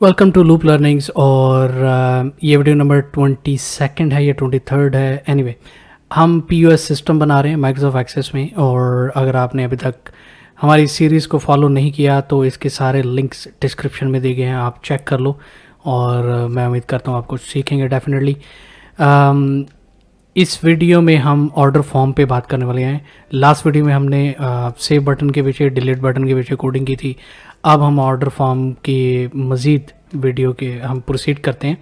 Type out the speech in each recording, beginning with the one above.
Welcome to loop learnings. और ये video number 22 है या 23 है। एनीवे हम POS सिस्टम बना रहे हैं माइक्रोसॉफ्ट एक्सेस में। और अगर आपने अभी तक हमारी सीरीज़ को फॉलो नहीं किया तो इसके सारे लिंक्स डिस्क्रिप्शन में दिए गए हैं, आप चेक कर लो। और मैं उम्मीद करता हूँ आप कुछ सीखेंगे डेफिनेटली। इस वीडियो में हम ऑर्डर फॉर्म पे बात करने वाले हैं। लास्ट वीडियो में हमने सेव बटन के पीछे, डिलीट बटन के पीछे कोडिंग की थी। अब हम ऑर्डर फॉर्म की मज़ीद वीडियो के हम प्रोसीड करते हैं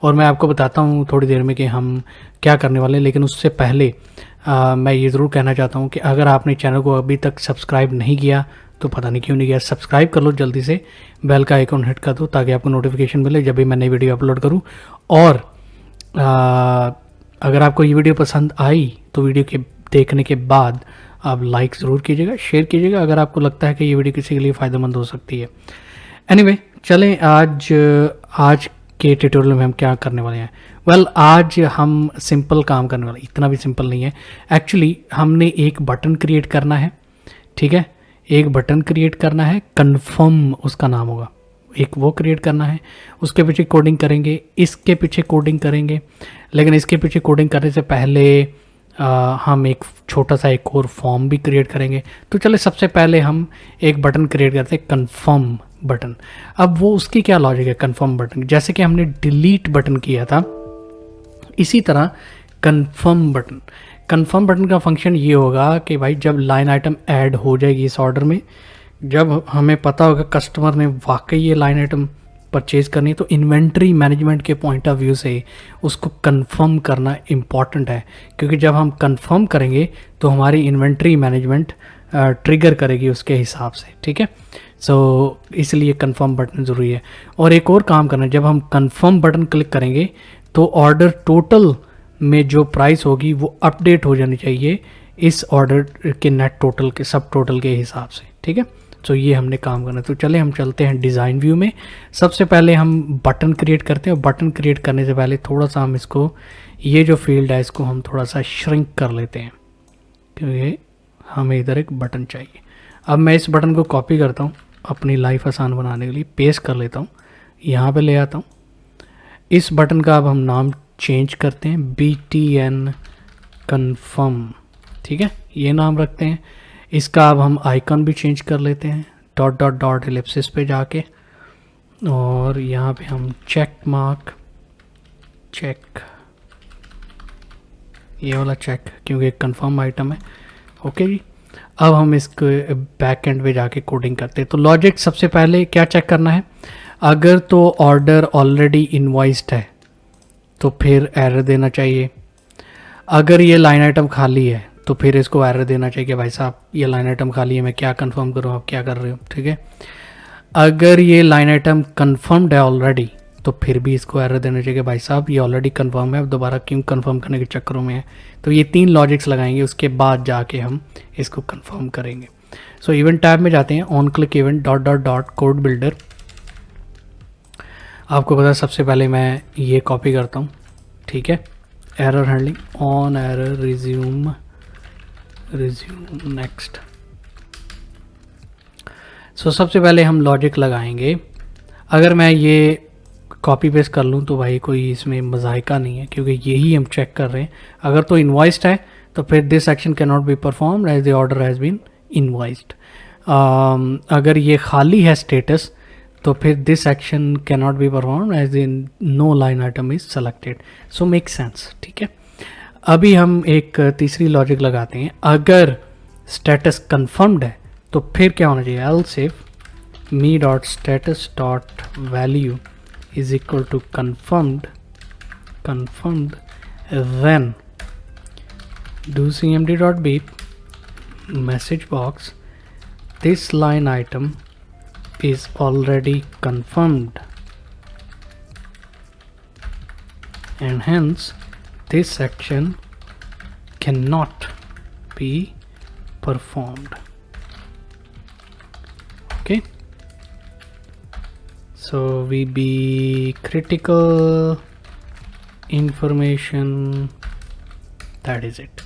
और मैं आपको बताता हूँ थोड़ी देर में कि हम क्या करने वाले हैं। लेकिन उससे पहले मैं ये ज़रूर कहना चाहता हूँ कि अगर आपने चैनल को अभी तक सब्सक्राइब नहीं किया तो पता नहीं क्यों नहीं किया, सब्सक्राइब कर लो जल्दी से, बेल का आइकॉन हिट कर दो ताकि आपको नोटिफिकेशन मिले जब भी मैं नई वीडियो अपलोड करूँ। और अगर आपको ये वीडियो पसंद आई तो वीडियो के देखने के बाद आप लाइक ज़रूर कीजिएगा, शेयर कीजिएगा अगर आपको लगता है कि ये वीडियो किसी के लिए फ़ायदेमंद हो सकती है। एनीवे चलें आज के ट्यूटोरियल में हम क्या करने वाले हैं। आज हम सिंपल काम करने वाले, इतना भी सिंपल नहीं है एक्चुअली। हमने एक बटन क्रिएट करना है, ठीक है, एक बटन क्रिएट करना है, कन्फर्म उसका नाम होगा, एक वो क्रिएट करना है। उसके पीछे कोडिंग करेंगे, इसके पीछे कोडिंग करेंगे। लेकिन इसके पीछे कोडिंग करने से पहले हम एक छोटा सा एक और फॉर्म भी क्रिएट करेंगे। तो चले सबसे पहले हम एक बटन क्रिएट करते हैं, कन्फर्म बटन। अब वो उसकी क्या लॉजिक है कन्फर्म बटन, जैसे कि हमने डिलीट बटन किया था इसी तरह कन्फर्म बटन का फंक्शन ये होगा कि भाई जब लाइन आइटम ऐड हो जाएगी इस ऑर्डर में, जब हमें पता होगा कस्टमर ने वाकई ये लाइन आइटम परचेज करनी है, तो इन्वेंट्री मैनेजमेंट के पॉइंट ऑफ व्यू से उसको कंफर्म करना इम्पॉर्टेंट है। क्योंकि जब हम कंफर्म करेंगे तो हमारी इन्वेंट्री मैनेजमेंट ट्रिगर करेगी उसके हिसाब से, ठीक है। सो इसलिए कंफर्म बटन ज़रूरी है। और एक और काम करना है, जब हम कंफर्म बटन क्लिक करेंगे तो ऑर्डर टोटल में जो प्राइस होगी वो अपडेट हो जानी चाहिए इस ऑर्डर के नेट टोटल के सब टोटल के हिसाब से, ठीक है। तो ये हमने काम करना है। तो चले हम चलते हैं डिज़ाइन व्यू में। सबसे पहले हम बटन क्रिएट करते हैं और बटन क्रिएट करने से पहले थोड़ा सा हम इसको, ये जो फील्ड है इसको हम थोड़ा सा श्रिंक कर लेते हैं क्योंकि हमें इधर एक बटन चाहिए। अब मैं इस बटन को कॉपी करता हूँ अपनी लाइफ आसान बनाने के लिए, पेस्ट कर लेता हूँ, यहाँ पे ले आता हूँ। इस बटन का अब हम नाम चेंज करते हैं, BTN कन्फर्म, ठीक है, ये नाम रखते हैं। इसका अब हम आइकन भी चेंज कर लेते हैं, डॉट डॉट डॉट एलिप्सिस पे जाके, और यहाँ पे हम चेक मार्क, चेक, ये वाला चेक क्योंकि एक कंफर्म आइटम है। ओके जी, अब हम इसको बैक एंड पे जाके कोडिंग करते हैं। तो लॉजिक सबसे पहले क्या चेक करना है, अगर तो ऑर्डर ऑलरेडी इनवॉइस्ड है तो फिर एरर देना चाहिए। अगर ये लाइन आइटम खाली है तो फिर इसको एरर देना चाहिए कि भाई साहब ये लाइन आइटम खाली है, मैं क्या कंफर्म करूँ, आप क्या कर रहे हो, ठीक है। अगर ये लाइन आइटम कंफर्म्ड है ऑलरेडी तो फिर भी इसको एरर देना चाहिए कि भाई साहब ये ऑलरेडी कंफर्म है, अब दोबारा क्यों कंफर्म करने के चक्करों में है। तो ये 3 लॉजिक्स लगाएंगे, उसके बाद जाके हम इसको कंफर्म करेंगे। सो इवेंट टैब में जाते हैं, on click event dot dot dot code builder. आपको पता है सबसे पहले मैं ये कॉपी करता हूँ, ठीक है, error handling on error resume next. So सबसे पहले हम लॉजिक लगाएंगे। अगर मैं ये कॉपी पेस्ट कर लूँ तो भाई कोई इसमें मज़ायका नहीं है क्योंकि यही हम चेक कर रहे हैं। अगर तो इनवॉइस्ड है तो फिर this action can not be performed as the order has been invoiced. अगर ये खाली है स्टेटस तो फिर this action can not be performed as in no line item is selected. So make sense, ठीक है। अभी हम एक तीसरी लॉजिक लगाते हैं, अगर स्टेटस कंफर्म्ड है तो फिर क्या होना चाहिए, else if me dot status dot value is equal to confirmed then do cmd dot beep message box, this line item is already confirmed and hence this action cannot be performed. Okay, so we be critical information, that is it.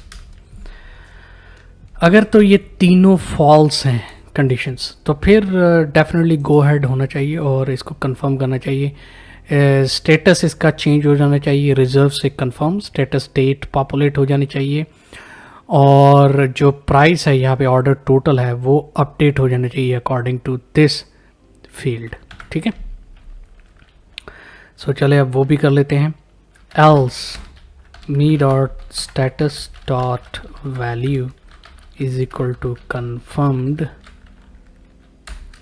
अगर तो ये तीनों false हैं, conditions, तो फिर definitely go head होना चाहिए और इसको कंफर्म करना चाहिए। स्टेटस इसका चेंज हो जाना चाहिए, रिजर्व से कंफर्म स्टेटस डेट पॉपुलेट हो जानी चाहिए, और जो प्राइस है यहाँ पे ऑर्डर टोटल है वो अपडेट हो जाना चाहिए अकॉर्डिंग टू दिस फील्ड। ठीक है, सो चले अब वो भी कर लेते हैं। Else me dot status dot value is equal to confirmed.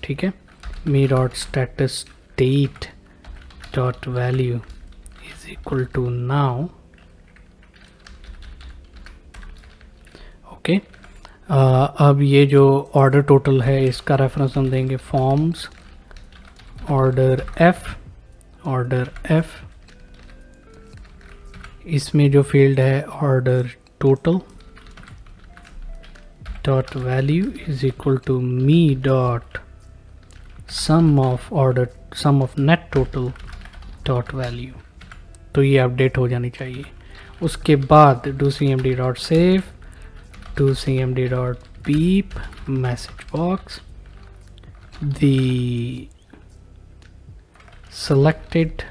ठीक है, me dot status date dot value is equal to now. Okay, अब ये जो ऑर्डर टोटल है इसका रेफरेंस हम देंगे फॉर्म्स ऑर्डर एफ, इसमें जो फील्ड है order total dot value is equal to me dot sum of net total dot value. तो ये अपडेट हो जानी चाहिए। उसके बाद do cmd dot save, do cmd dot beep message box, the selected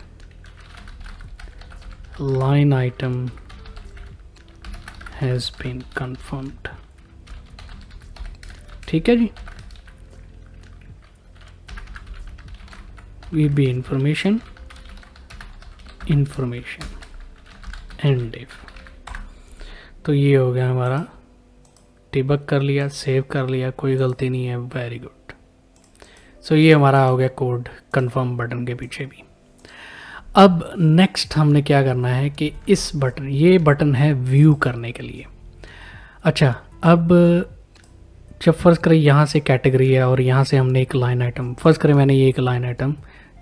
line item has been confirmed। ठीक है जी, VB information and if. तो ये हो गया हमारा, डिबग कर लिया, सेव कर लिया, कोई गलती नहीं है, वेरी गुड। सो ये हमारा हो गया कोड कंफर्म बटन के पीछे भी। अब नेक्स्ट हमने क्या करना है कि इस बटन, ये बटन है व्यू करने के लिए। अच्छा, अब जब फर्स्ट करें यहाँ से कैटेगरी है और यहाँ से हमने एक लाइन आइटम, फर्स्ट करें मैंने ये एक लाइन आइटम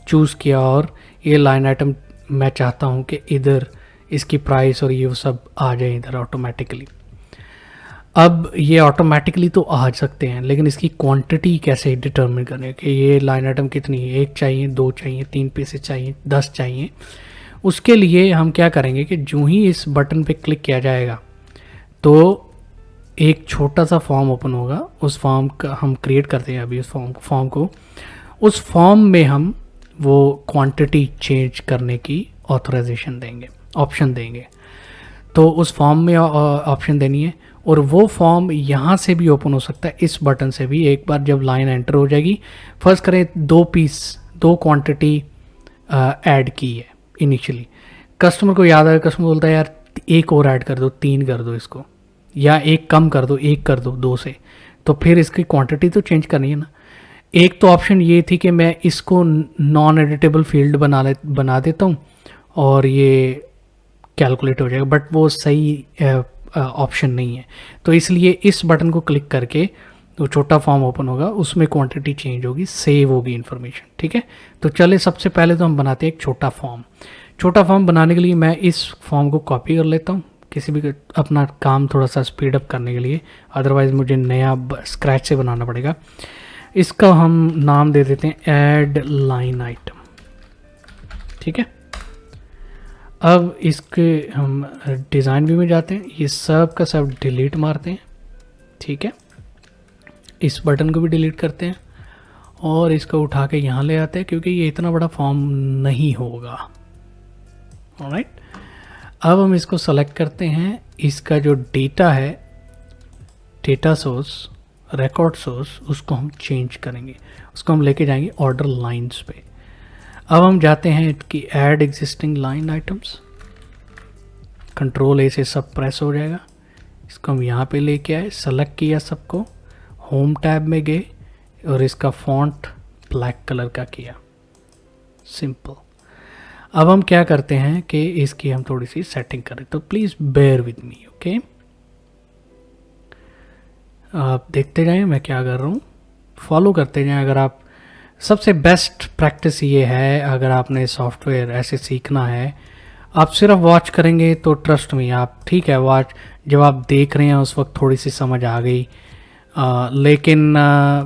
चूज़ किया और ये लाइन आइटम मैं चाहता हूँ कि इधर इसकी प्राइस और ये सब आ जाए इधर ऑटोमेटिकली। अब ये ऑटोमेटिकली तो आ सकते हैं, लेकिन इसकी क्वांटिटी कैसे डिटरमिन करें कि ये लाइन आइटम कितनी है, 1 चाहिए, 2 चाहिए, 3 पीसेस चाहिए, 10 चाहिए। उसके लिए हम क्या करेंगे कि जो ही इस बटन पे क्लिक किया जाएगा तो एक छोटा सा फॉर्म ओपन होगा। उस फॉर्म का हम क्रिएट करते हैं अभी उस फॉर्म को। उस फॉर्म में हम वो क्वांटिटी चेंज करने की ऑथराइजेशन देंगे, ऑप्शन देंगे। तो उस फॉर्म में ऑप्शन देनी है, और वो फॉर्म यहाँ से भी ओपन हो सकता है, इस बटन से भी। एक बार जब लाइन एंटर हो जाएगी, फर्स्ट करें 2 क्वांटिटी ऐड की है इनिशियली, कस्टमर को याद आया, कस्टमर बोलता है यार 1 और ऐड कर दो, 3 कर दो इसको, या 1 कम कर दो, 1 कर दो 2 से। तो फिर इसकी क्वांटिटी तो चेंज करनी है ना। एक तो ऑप्शन ये थी कि मैं इसको नॉन एडिटेबल फील्ड बना देता हूँ और ये कैलकुलेट हो जाएगा, बट वो सही ऑप्शन नहीं है। तो इसलिए इस बटन को क्लिक करके तो छोटा फॉर्म ओपन होगा, उसमें क्वांटिटी चेंज होगी, सेव होगी इन्फॉर्मेशन। ठीक है, तो चले सबसे पहले तो हम बनाते हैं एक छोटा फॉर्म। छोटा फॉर्म बनाने के लिए मैं इस फॉर्म को कॉपी कर लेता हूँ, किसी भी अपना काम थोड़ा सा स्पीड अप करने के लिए, अदरवाइज़ मुझे नया स्क्रैच से बनाना पड़ेगा। इसका हम नाम दे देते हैं ऐड लाइन आइटम। ठीक है, अब इसके हम डिज़ाइन व्यू में जाते हैं, ये सब का सब डिलीट मारते हैं। ठीक है, इस बटन को भी डिलीट करते हैं और इसको उठा के यहाँ ले आते हैं, क्योंकि ये इतना बड़ा फॉर्म नहीं होगा। ऑलराइट, अब हम इसको सेलेक्ट करते हैं, इसका जो डेटा है, डेटा सोर्स, रिकॉर्ड सोर्स, उसको हम चेंज करेंगे, उसको हम लेके जाएंगे ऑर्डर लाइंस पे। अब हम जाते हैं कि add existing line items, control ए से सब प्रेस हो जाएगा। इसको हम यहाँ पे लेके आए, सेलेक्ट किया सबको, होम टैब में गए और इसका फॉन्ट ब्लैक कलर का किया, सिंपल। अब हम क्या करते हैं कि इसकी हम थोड़ी सी सेटिंग करें, तो please bear with me. Okay, आप देखते जाएं मैं क्या कर रहा हूँ, फॉलो करते जाएं। अगर आप, सबसे बेस्ट प्रैक्टिस ये है, अगर आपने सॉफ्टवेयर ऐसे सीखना है, आप सिर्फ वॉच करेंगे तो ट्रस्ट में आप, ठीक है, वॉच जब आप देख रहे हैं उस वक्त थोड़ी सी समझ आ गई, लेकिन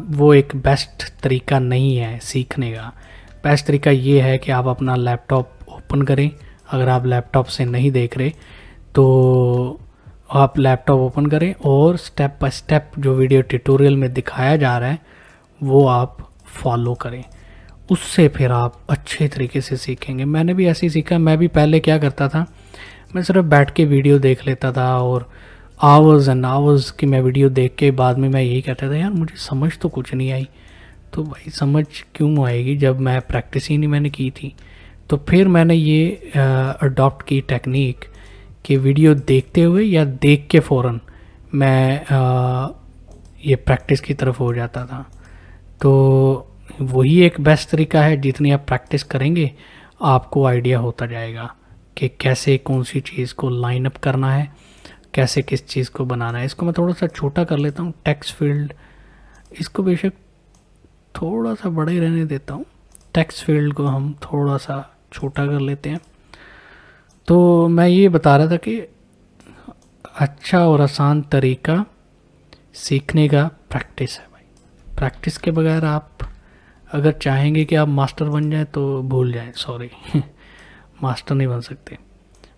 वो एक बेस्ट तरीका नहीं है सीखने का। बेस्ट तरीका ये है कि आप अपना लैपटॉप ओपन करें। अगर आप लैपटॉप से नहीं देख रहे तो आप लैपटॉप ओपन करें और स्टेप बाय स्टेप जो वीडियो ट्यूटोरियल में दिखाया जा रहा है वो आप फॉलो करें, उससे फिर आप अच्छे तरीके से सीखेंगे। मैंने भी ऐसे ही सीखा। मैं भी पहले क्या करता था, मैं सिर्फ बैठ के वीडियो देख लेता था और आवर्स एंड आवर्स की मैं वीडियो देख के बाद में मैं यही कहता था यार मुझे समझ तो कुछ नहीं आई। तो भाई समझ क्यों आएगी जब मैं प्रैक्टिस ही नहीं मैंने की थी। तो फिर मैंने ये अडॉप्ट की टेक्निक कि वीडियो देखते हुए या देख के फ़ौरन मैं ये प्रैक्टिस की तरफ हो जाता था। तो वही एक बेस्ट तरीका है, जितनी आप प्रैक्टिस करेंगे आपको आइडिया होता जाएगा कि कैसे कौन सी चीज़ को लाइन अप करना है, कैसे किस चीज़ को बनाना है। इसको मैं थोड़ा सा छोटा कर लेता हूँ, टेक्स्ट फील्ड इसको बेशक थोड़ा सा बड़ा ही रहने देता हूँ। टेक्स्ट फील्ड को हम थोड़ा सा छोटा कर लेते हैं। तो मैं ये बता रहा था कि अच्छा और आसान तरीका सीखने का प्रैक्टिस है भाई। प्रैक्टिस के बगैर आप अगर चाहेंगे कि आप मास्टर बन जाएं तो भूल जाएं, सॉरी मास्टर नहीं बन सकते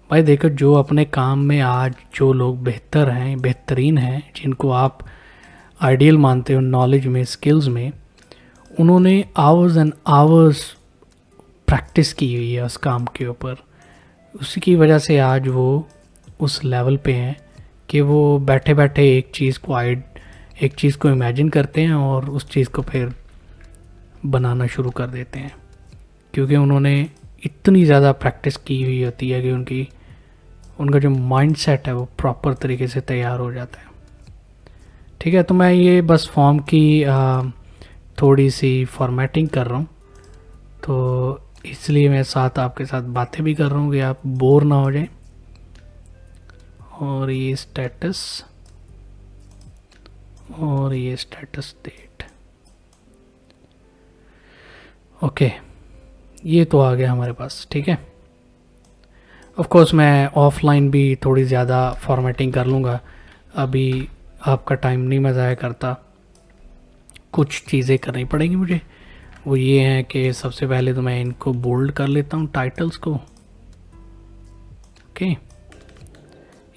भाई। देखो जो अपने काम में आज जो लोग बेहतर हैं, बेहतरीन हैं, जिनको आप आइडियल मानते हो नॉलेज में, स्किल्स में, उन्होंने आवर्स एंड आवर्स प्रैक्टिस की हुई है उस काम के ऊपर। उसी की वजह से आज वो उस लेवल पे हैं कि वो बैठे बैठे एक चीज़ को इमेजिन करते हैं और उस चीज़ को फिर बनाना शुरू कर देते हैं, क्योंकि उन्होंने इतनी ज़्यादा प्रैक्टिस की हुई होती है कि उनका जो माइंडसेट है वो प्रॉपर तरीके से तैयार हो जाता है। ठीक है, तो मैं ये बस फॉर्म की थोड़ी सी फॉर्मेटिंग कर रहा हूँ, तो इसलिए मैं साथ आपके साथ बातें भी कर रहा हूँ कि आप बोर ना हो जाएं। और ये स्टेटस और ये स्टेटस डेट, ओके ये तो आ गया हमारे पास। ठीक है, ऑफ कोर्स मैं ऑफलाइन भी थोड़ी ज़्यादा फॉर्मेटिंग कर लूँगा, अभी आपका टाइम नहीं मैं ज़ाया करता। कुछ चीज़ें करनी पड़ेंगी मुझे, वो ये हैं कि सबसे पहले तो मैं इनको बोल्ड कर लेता हूँ टाइटल्स को। ओके,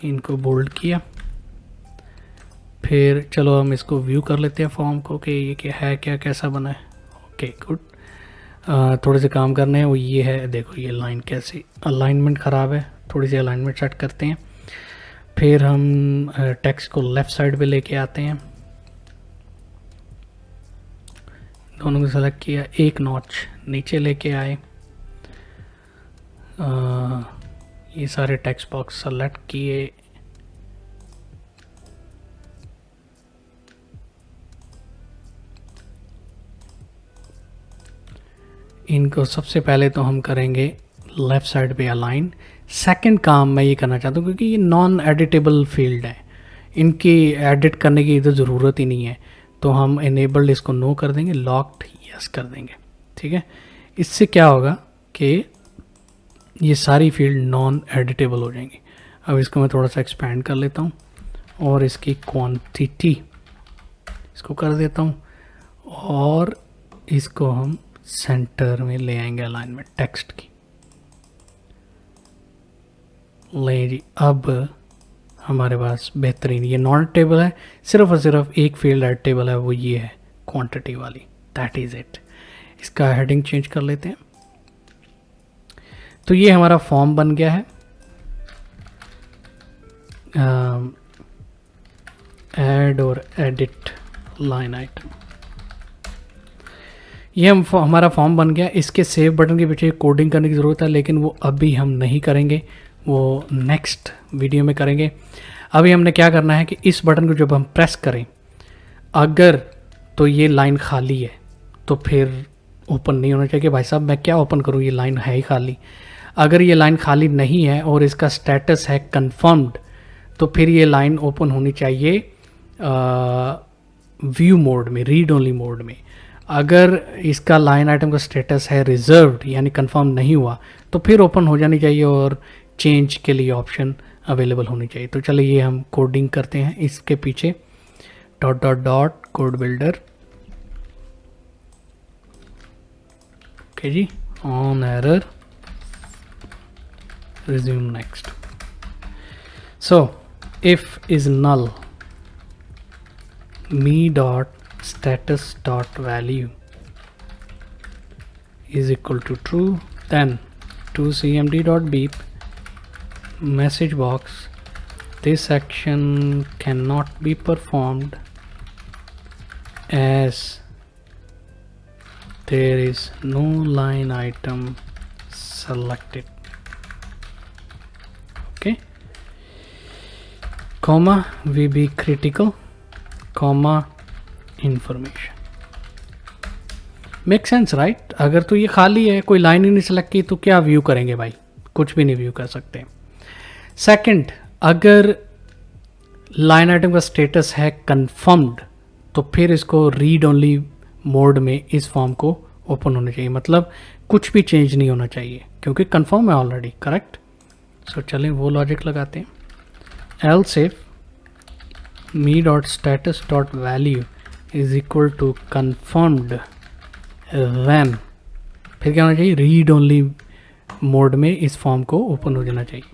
इनको बोल्ड किया, फिर चलो हम इसको व्यू कर लेते हैं फॉर्म को कि ये क्या है, क्या कैसा बना है। ओके गुड, थोड़े से काम करने हैं, वो ये है, देखो ये लाइन कैसी अलाइनमेंट ख़राब है, थोड़ी सी अलाइनमेंट सेट करते हैं। फिर हम टेक्स्ट को लेफ़्ट साइड पे लेके आते हैं, दोनों को सेलेक्ट किया, एक नॉच नीचे लेके आए, ये सारे टेक्स्ट बॉक्स सेलेक्ट किए, इनको सबसे पहले तो हम करेंगे लेफ़्ट साइड पे अलाइन। सेकंड काम मैं ये करना चाहता हूँ क्योंकि ये नॉन एडिटेबल फील्ड है, इनकी एडिट करने की इधर ज़रूरत ही नहीं है, तो हम इनेबल्ड इसको नो कर देंगे, लॉक्ड यस कर देंगे। ठीक है, इससे क्या होगा कि ये सारी फील्ड नॉन एडिटेबल हो जाएंगी। अब इसको मैं थोड़ा सा एक्सपेंड कर लेता हूँ और इसकी क्वांटिटी इसको कर देता हूँ और इसको हम सेंटर में ले आएंगे अलाइनमेंट टेक्स्ट की। ले जी, अब हमारे पास बेहतरीन ये नॉन टेबल है, सिर्फ और सिर्फ एक फील्ड एड टेबल है, वो ये है क्वांटिटी वाली, दैट इज़ इट। इसका हेडिंग चेंज कर लेते हैं। तो ये हमारा फॉर्म बन गया है, ऐड और एडिट लाइन आइटम, ये हमारा फॉर्म बन गया। इसके सेव बटन के पीछे कोडिंग करने की ज़रूरत है, लेकिन वो अभी हम नहीं करेंगे, वो नेक्स्ट वीडियो में करेंगे। अभी हमने क्या करना है कि इस बटन को जब हम प्रेस करें, अगर तो ये लाइन खाली है तो फिर ओपन नहीं होना चाहिए। भाई साहब मैं क्या ओपन करूँ, ये लाइन है ही खाली। अगर ये लाइन खाली नहीं है और इसका स्टेटस है कंफर्म्ड, तो फिर ये लाइन ओपन होनी चाहिए व्यू मोड में, रीड ओनली मोड में। अगर इसका लाइन आइटम का स्टेटस है रिजर्व्ड यानी कंफर्म नहीं हुआ, तो फिर ओपन हो जानी चाहिए और चेंज के लिए ऑप्शन अवेलेबल होनी चाहिए। तो चलिए ये हम कोडिंग करते हैं इसके पीछे, dot dot dot code builder, okay जी, on error resume next. So if is null, me dot status dot value is equal to true, then to cmd dot beep message box, this action cannot be performed as there is no line item selected. Okay, comma vb critical comma information. Make sense right? अगर तो ये खाली है, कोई line ही नहीं select की, तो क्या व्यू करेंगे भाई? कुछ भी नहीं व्यू कर सकते. सेकंड, अगर लाइन आइटम का स्टेटस है कंफर्म्ड, तो फिर इसको रीड ओनली मोड में इस फॉर्म को ओपन होना चाहिए, मतलब कुछ भी चेंज नहीं होना चाहिए क्योंकि कंफर्म है ऑलरेडी. करेक्ट? सो चलें वो लॉजिक लगाते हैं. Else if me dot status dot value is equal to confirmed, then फिर क्या होना चाहिए? रीड ओनली मोड में इस फॉर्म को ओपन हो जाना चाहिए.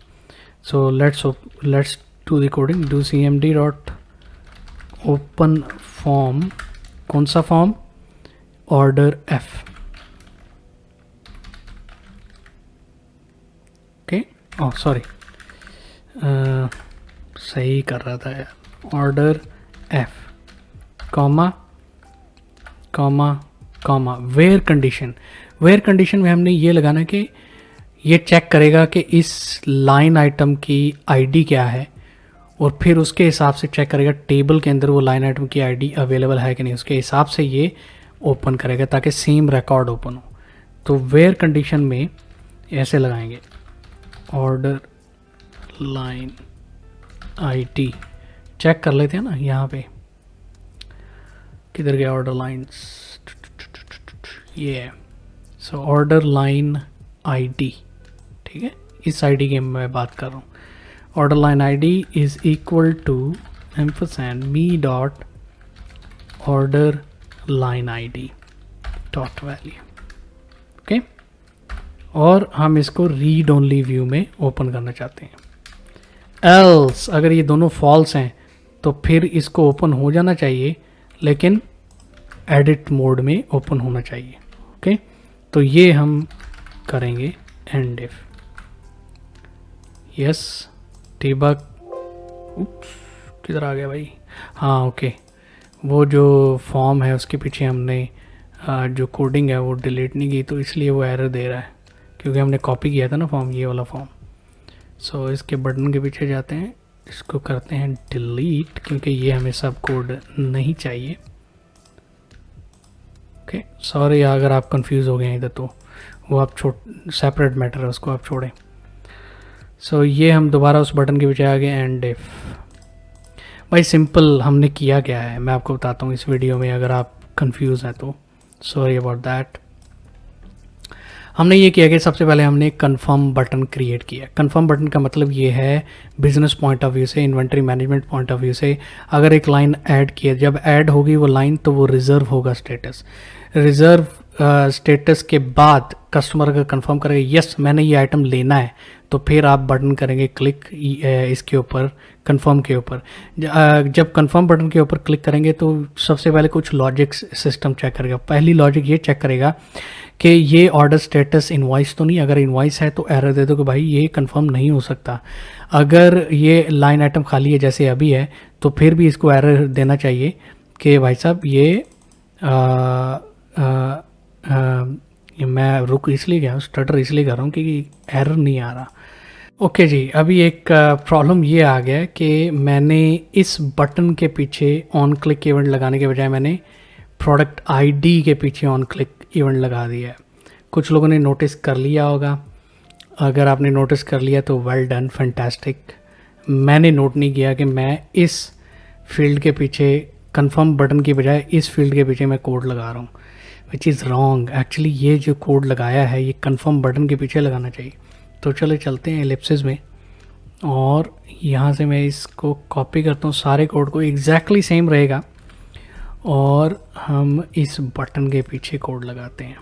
So let's do the coding. Do cmd dot open form. कौन सा form? Order f. Okay, oh sorry, सही कर रहा था यार. Order f comma comma comma where condition. Where condition में हमने ये लगाना कि ये चेक करेगा कि इस लाइन आइटम की आईडी क्या है, और फिर उसके हिसाब से चेक करेगा टेबल के अंदर वो लाइन आइटम की आईडी अवेलेबल है कि नहीं, उसके हिसाब से ये ओपन करेगा ताकि सेम रिकॉर्ड ओपन हो. तो वेयर कंडीशन में ऐसे लगाएंगे, ऑर्डर लाइन आईडी. चेक कर लेते हैं ना, यहाँ पे किधर गया ऑर्डर लाइन्स? ये. सो ऑर्डर लाइन आईडी, ठीक है, इस आईडी की मैं बात कर रहा हूँ. Order line ID is equal to ampersand me dot order line ID dot value. Okay, और हम इसको रीड ओनली व्यू में ओपन करना चाहते हैं. एल्स अगर ये दोनों फॉल्स हैं तो फिर इसको ओपन हो जाना चाहिए, लेकिन एडिट मोड में ओपन होना चाहिए. ओके, तो ये हम करेंगे end if. Yes, debug. Oops, किधर आ गया भाई? हाँ ओके, वो जो फॉर्म है उसके पीछे हमने जो कोडिंग है वो डिलीट नहीं की, तो इसलिए वो एरर दे रहा है क्योंकि हमने कॉपी किया था ना फॉर्म, ये वाला फॉर्म. सो इसके बटन के पीछे जाते हैं, इसको करते हैं डिलीट क्योंकि ये हमें सब कोड नहीं चाहिए. ओके, सॉरी अगर आप कंफ्यूज हो गए हैं इधर, तो वो आप सेपरेट मैटर है, उसको आप छोड़ें. सो ये हम दोबारा उस बटन के पीछे आ गए एंड इफ. भाई सिंपल हमने किया क्या है मैं आपको बताता हूँ इस वीडियो में, अगर आप कंफ्यूज हैं तो सॉरी अबाउट दैट. हमने ये किया कि सबसे पहले हमने कंफर्म बटन क्रिएट किया. कंफर्म बटन का मतलब ये है बिजनेस पॉइंट ऑफ व्यू से, inventory management point of view से, अगर एक लाइन ऐड किया, जब ऐड होगी वो लाइन तो वो रिज़र्व होगा स्टेटस. रिज़र्व स्टेटस के बाद कस्टमर अगर कंफर्म करेगा यस मैंने ये आइटम लेना है, तो फिर आप बटन करेंगे क्लिक इसके ऊपर, कंफर्म के ऊपर. जब कंफर्म बटन के ऊपर क्लिक करेंगे तो सबसे पहले कुछ लॉजिक सिस्टम चेक करेगा. पहली लॉजिक ये चेक करेगा कि ये ऑर्डर स्टेटस इनवॉइस तो नहीं. अगर इनवॉइस है तो एरर दे दो कि भाई ये कंफर्म नहीं हो सकता. अगर ये लाइन आइटम खाली है जैसे अभी है, तो फिर भी इसको एरर देना चाहिए कि भाई साहब ये मैं रुक इसलिए गया, स्टटर इसलिए कर रहा हूँ कि एरर नहीं आ रहा. ओके जी, अभी एक प्रॉब्लम ये आ गया कि मैंने इस बटन के पीछे ऑन क्लिक इवेंट लगाने के बजाय मैंने प्रोडक्ट आईडी के पीछे ऑन क्लिक इवेंट लगा दिया है. कुछ लोगों ने नोटिस कर लिया होगा, अगर आपने नोटिस कर लिया तो वेल डन, फैंटास्टिक. मैंने नोट नहीं किया कि मैं इस फील्ड के पीछे कंफर्म बटन की बजाय इस फील्ड के पीछे मैं कोड लगा रहा हूँ, विच इज़ रॉन्ग. एक्चुअली ये जो कोड लगाया है ये कंफर्म बटन के पीछे लगाना चाहिए. तो चलो चलते हैं एलिप्सिस में, और यहाँ से मैं इसको कॉपी करता हूँ, सारे कोड को एग्जैक्टली सेम रहेगा, और हम इस बटन के पीछे कोड लगाते हैं.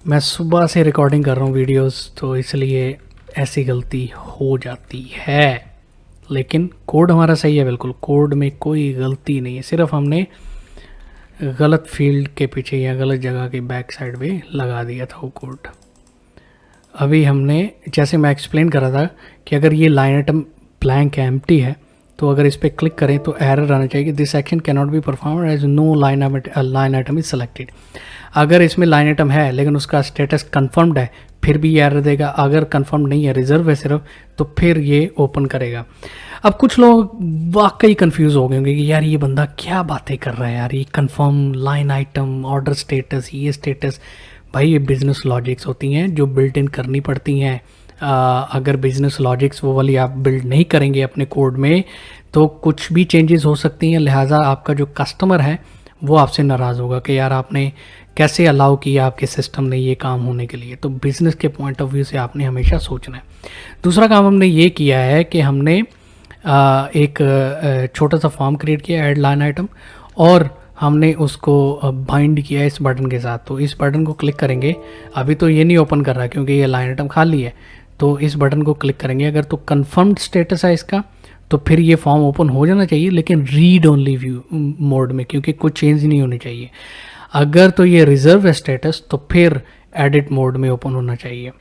मैं सुबह से रिकॉर्डिंग कर रहा हूँ वीडियोस, तो इसलिए ऐसी गलती हो जाती है, लेकिन कोड हमारा सही है, बिल्कुल कोड में कोई गलती नहीं है, सिर्फ हमने गलत फील्ड के पीछे या गलत जगह के बैक साइड पे लगा दिया था वो कोड। अभी हमने, जैसे मैं एक्सप्लेन कर रहा था कि अगर ये लाइन आइटम ब्लैंक है, एम्प्टी है, तो अगर इस पर क्लिक करें तो एरर आना चाहिए कि this action can not be perform as no line item is selected. अगर इसमें लाइन आइटम है लेकिन उसका स्टेटस कन्फर्म्ड है फिर भी ये एरर देगा, अगर कन्फर्म नहीं है, रिजर्व है सिर्फ, तो फिर ये ओपन करेगा। अब कुछ लोग वाकई कंफ्यूज हो गए होंगे कि यार ये बंदा क्या बातें कर रहा है यार, ये confirm, line item, order status, ये स्टेटस। भाई ये बिजनेस लॉजिक्स होती हैं जो बिल्ट इन करनी पड़ती हैं। अगर बिजनेस लॉजिक्स वो वाली आप बिल्ड नहीं करेंगे अपने कोड में तो कुछ भी चेंजेस हो सकती हैं, लिहाजा आपका जो कस्टमर है वो आपसे नाराज़ होगा कि यार आपने कैसे अलाउ किया आपके सिस्टम ने ये काम होने के लिए। तो बिज़नेस के पॉइंट ऑफ व्यू से आपने हमेशा सोचना है। दूसरा काम हमने ये किया है कि हमने एक छोटा सा फॉर्म क्रिएट किया, ऐड लाइन आइटम, और हमने उसको बाइंड किया इस बटन के साथ। तो इस बटन को क्लिक करेंगे, अभी तो ये नहीं ओपन कर रहा क्योंकि ये लाइन आइटम खाली है, तो इस बटन को क्लिक करेंगे। अगर तो कंफर्म्ड स्टेटस है इसका तो फिर ये फॉर्म ओपन हो जाना चाहिए, लेकिन रीड ओनली व्यू मोड में, क्योंकि कुछ चेंज नहीं होनी चाहिए। अगर तो ये रिजर्व है स्टेटस तो फिर एडिट मोड में ओपन होना चाहिए।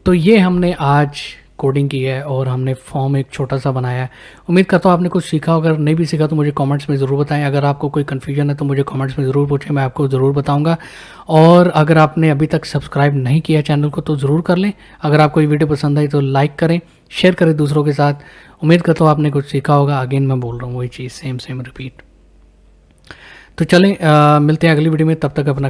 तो ये हमने आज कोडिंग की है और हमने फॉर्म एक छोटा सा बनाया है। उम्मीद करता हूँ आपने कुछ सीखा। अगर नहीं भी सीखा तो मुझे कमेंट्स में ज़रूर बताएं। अगर आपको कोई कन्फ्यूजन है तो मुझे कमेंट्स में ज़रूर पूछें, मैं आपको ज़रूर बताऊंगा। और अगर आपने अभी तक सब्सक्राइब नहीं किया चैनल को तो ज़रूर कर लें। अगर आपको ये वीडियो पसंद आई तो लाइक करें, शेयर करें दूसरों के साथ। उम्मीद करता हूँ आपने कुछ सीखा होगा। अगेन मैं बोल रहा हूँ वही चीज़, सेम रिपीट। तो चलें मिलते हैं अगली वीडियो में, तब तक अपना